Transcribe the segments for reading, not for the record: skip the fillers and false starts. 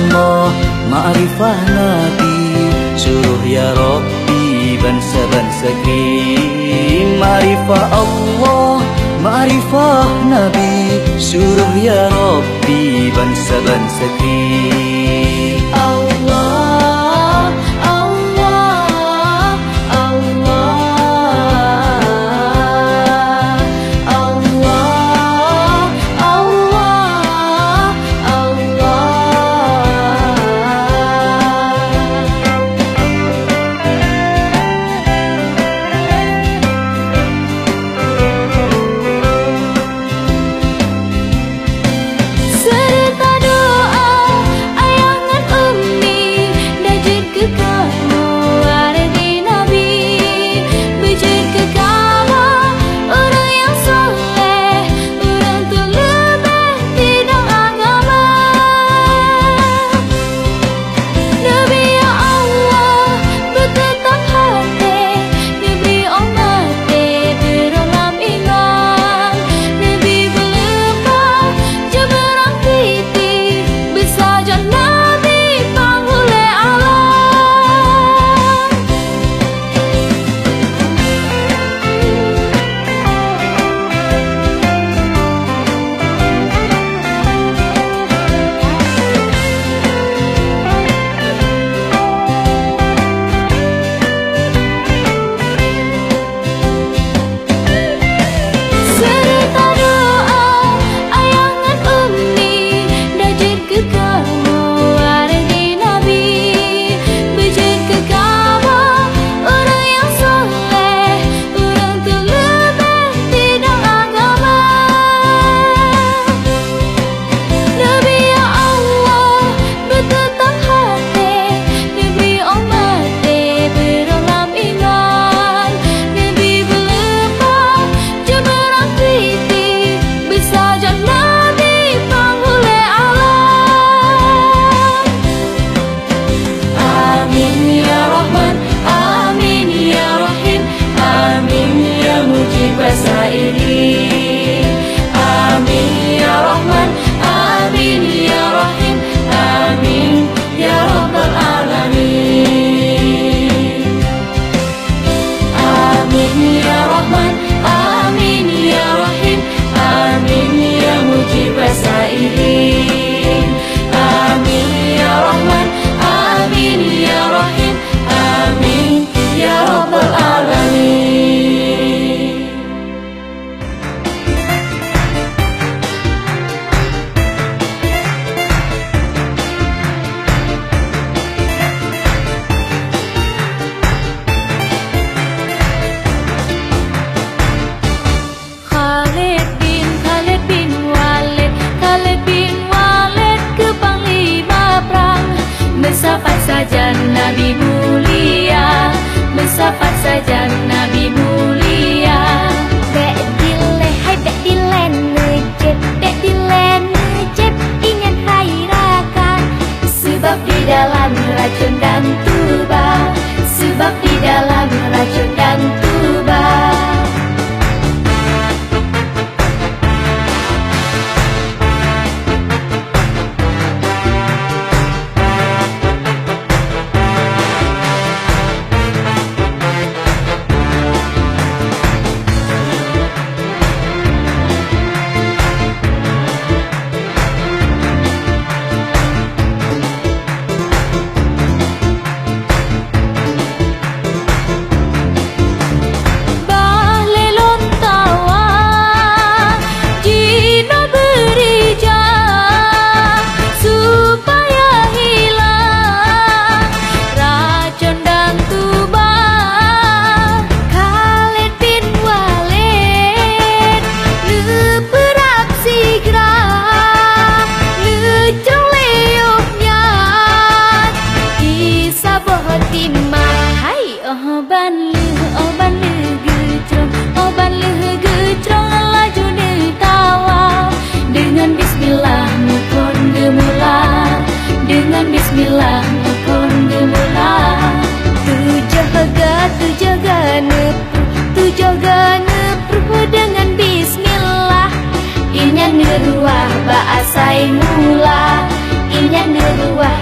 Allah, ma'rifah Nabi, suruh ya Rabbi bansa-bansa krim. Ma'rifah Allah, ma'rifah Nabi, suruh ya Rabbi bansa-bansa krim. Allah, Allah, Allah, Allah, Allah, Allah. Serta doa ayangan ummi dajin ke kamu arti Nabi, bejin ke kamu orang yang soleh, orang terlebih tidak agama. Nabi ya Allah bertetap hati, Nabi umat dalam iman, Nabi berlepas jemerang titik, bersaja Nabi panggulai alam. Serta doa ayangan ummi dajin ke kamu arti Nabi, bejin ke kamu orang yang soleh, orang terlebih tidak agama. Nabi ya Allah bertetap hati, Nabi umat dalam iman, Nabi berlepas jemerang titik, bersaja Nabi panggulai alam. Amin ya Rahman, amin ya Rahim, amin ya mujib sa'irin. Amin ya Rahman, amin ya Rahim, amin ya Rabbal alamin. Amin ya Rahman, amin ya Rahim, amin ya mujib sa'irin. Amin ya Rahman, amin ya Rahim, amin ya Rabbal alamin. Khalid bin Walid, Khalid bin Walid ke panglima perang, bersafat saja Nabi mulia, bersafat saja Nabi mulia. Dek dileh, hai dek dilen ngejep, dek dilen ngejep, ingin hairakan, sebab di dalam racun dan tuba, sebab di dalam racun dan tuba. Bismillah mukon gemula tu jaga nepru dengan bismillah. Inya neruah baasai mula, inya neruah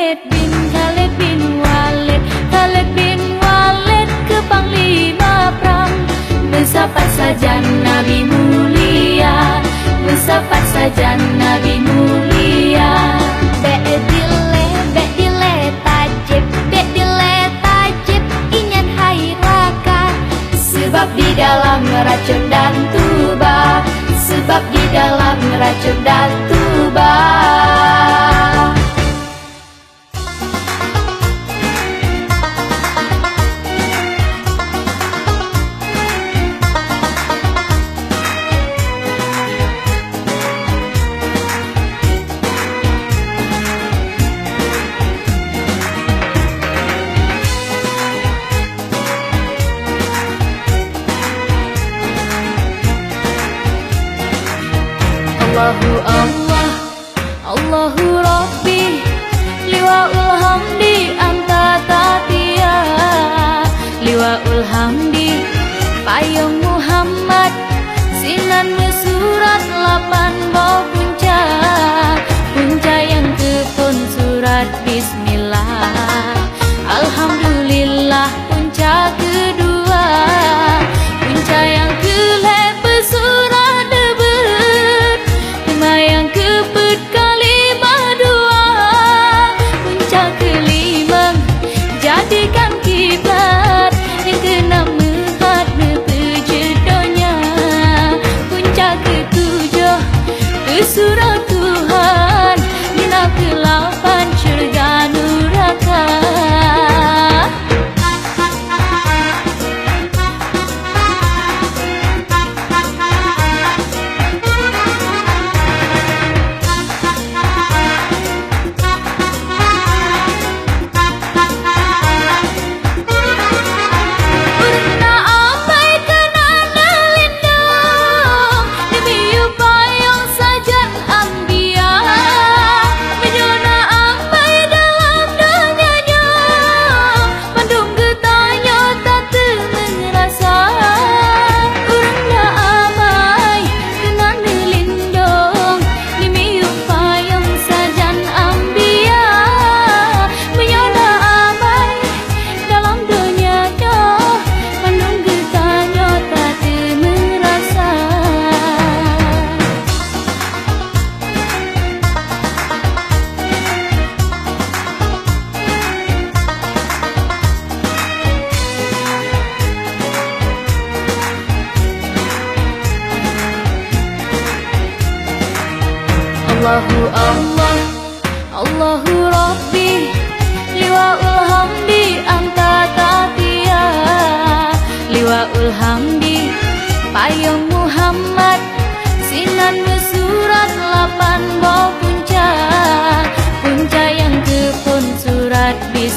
Khalid bin Walid, Khalid bin Walid ke panglima perang, bersafat saja Nabi mulia, bersafat saja Nabi mulia. Bedile tajib, ingat hai raka. Sebab di dalam racun dan tuba, sebab di dalam racun dan tuba. Allahu Allah, Allahu Rabbi, liwa'ul hamdi anta tatia, liwa'ul hamdi payung Muhammad, sinan surat 8 bau puncak, puncak yang kepun surat Bismillah. Alhamdulillah puncak kedua, puncak yang kelep bersurat deber, yang keput kalimah dua, puncak kelima jadikan kiblat, yang keenam melihat nepejedonya, puncak ketujuh ke surau Tuhan, bina ke-8 syurga neraka. Allahu Allah, Allahu Rabbi, liwa'ul hamdi anta tatia, liwa'ul hamdi payung Muhammad, sinan surat 8 bau puncak, puncak yang kepun surat Bismillah.